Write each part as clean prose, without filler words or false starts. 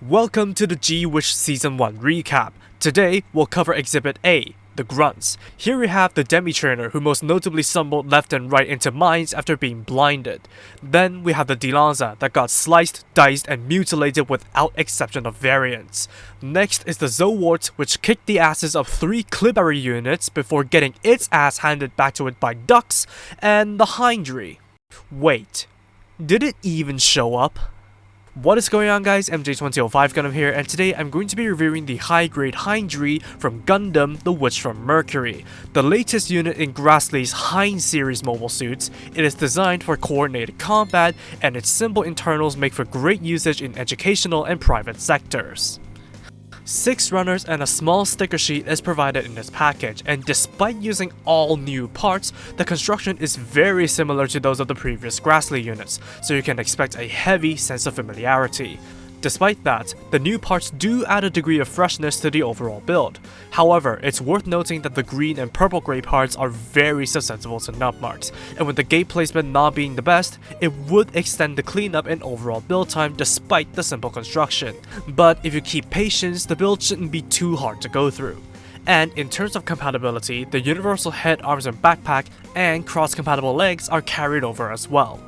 Welcome to the G-Wish Season 1 recap. Today, we'll cover Exhibit A, the grunts. Here we have the demi-trainer who most notably stumbled left and right into mines after being blinded. Then we have the Dilanza that got sliced, diced, and mutilated without exception of variance. Next is the Zowart, which kicked the asses of 3 Klibari units before getting its ass handed back to it by ducks, and the Heindree. Wait, did it even show up? What is going on, guys? MJ2005 Gundam here, and today I'm going to be reviewing the high-grade Heindree from Gundam, the Witch from Mercury. The latest unit in Grassley's Hind series mobile suits. It is designed for coordinated combat, and its simple internals make for great usage in educational and private sectors. 6 runners and a small sticker sheet is provided in this package, and despite using all new parts, the construction is very similar to those of the previous Grassley units, so you can expect a heavy sense of familiarity. Despite that, the new parts do add a degree of freshness to the overall build. However, it's worth noting that the green and purple gray parts are very susceptible to nub marks, and with the gate placement not being the best, it would extend the cleanup and overall build time despite the simple construction. But if you keep patience, the build shouldn't be too hard to go through. And in terms of compatibility, the universal head, arms, and backpack and cross-compatible legs are carried over as well.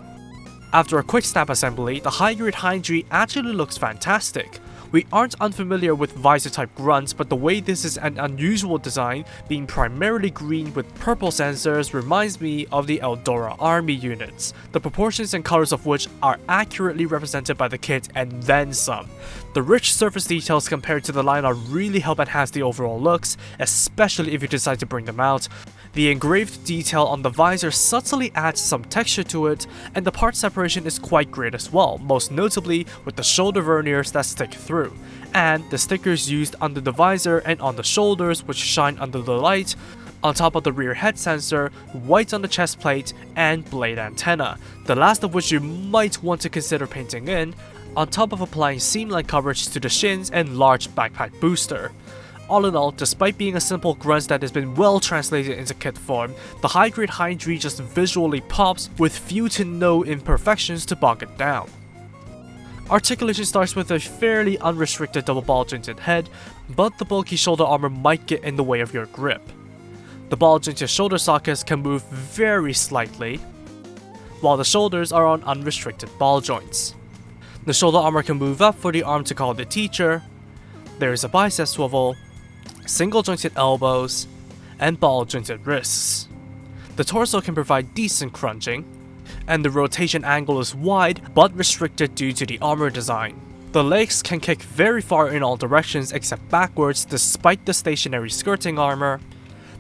After a quick snap assembly, the high-grade Heindree actually looks fantastic. We aren't unfamiliar with visor-type grunts, but the way this is an unusual design, being primarily green with purple sensors, reminds me of the Eldora army units, the proportions and colors of which are accurately represented by the kit and then some. The rich surface details compared to the lineup really help enhance the overall looks, especially if you decide to bring them out. The engraved detail on the visor subtly adds some texture to it, and the part separation is quite great as well, most notably with the shoulder verniers that stick through, and the stickers used under the visor and on the shoulders which shine under the light, on top of the rear head sensor, white on the chest plate, and blade antenna, the last of which you might want to consider painting in, on top of applying seam-like coverage to the shins and large backpack booster. All in all, despite being a simple grunt that has been well translated into kit form, the high-grade Heindree just visually pops with few to no imperfections to bog it down. Articulation starts with a fairly unrestricted double ball-jointed head, but the bulky shoulder armor might get in the way of your grip. The ball-jointed shoulder sockets can move very slightly, while the shoulders are on unrestricted ball joints. The shoulder armor can move up for the arm to call the teacher. There is a bicep swivel, single jointed elbows, and ball jointed wrists. The torso can provide decent crunching, and the rotation angle is wide but restricted due to the armor design. The legs can kick very far in all directions except backwards despite the stationary skirting armor.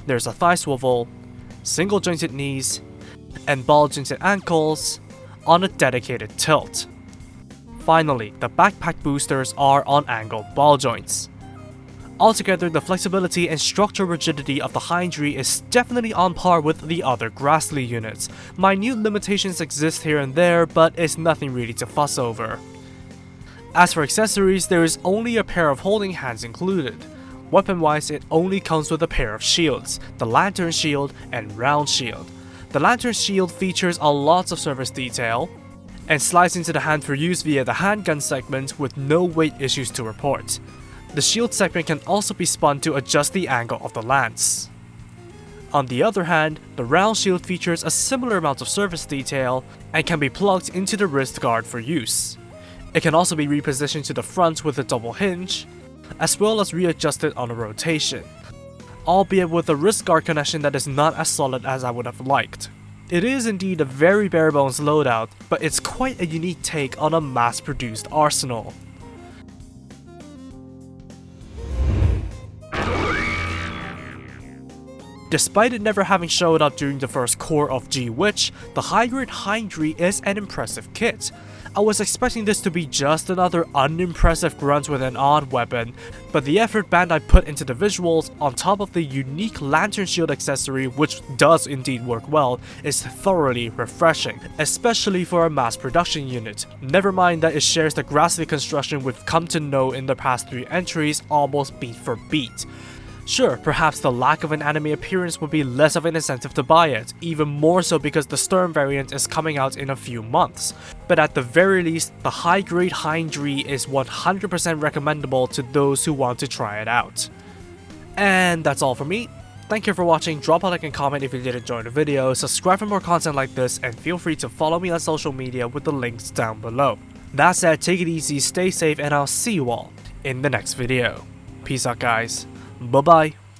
There's a thigh swivel, single jointed knees, and ball jointed ankles on a dedicated tilt. Finally, the backpack boosters are on angled ball joints. Altogether, the flexibility and structural rigidity of the Heindree is definitely on par with the other Grassley units. Minute limitations exist here and there, but it's nothing really to fuss over. As for accessories, there is only a pair of holding hands included. Weapon-wise, it only comes with a pair of shields, the Lantern Shield and Round Shield. The Lantern Shield features a lot of surface detail, and slides into the hand for use via the handgun segment with no weight issues to report. The shield segment can also be spun to adjust the angle of the lance. On the other hand, the round shield features a similar amount of surface detail and can be plugged into the wrist guard for use. It can also be repositioned to the front with a double hinge, as well as readjusted on a rotation, albeit with a wrist guard connection that is not as solid as I would have liked. It is indeed a very bare-bones loadout, but it's quite a unique take on a mass-produced arsenal. Despite it never having showed up during the first core of G-Witch, the high-grade Heindree is an impressive kit. I was expecting this to be just another unimpressive grunt with an odd weapon, but the effort Bandai put into the visuals, on top of the unique lantern shield accessory which does indeed work well, is thoroughly refreshing, especially for a mass production unit. Never mind that it shares the Grassley construction we've come to know in the past 3 entries almost beat for beat. Sure, perhaps the lack of an anime appearance would be less of an incentive to buy it, even more so because the Stern variant is coming out in a few months. But at the very least, the high-grade Heindree is 100% recommendable to those who want to try it out. And that's all for me. Thank you for watching, drop a like and comment if you did enjoy the video, subscribe for more content like this, and feel free to follow me on social media with the links down below. That said, take it easy, stay safe, and I'll see you all in the next video. Peace out guys, bye bye.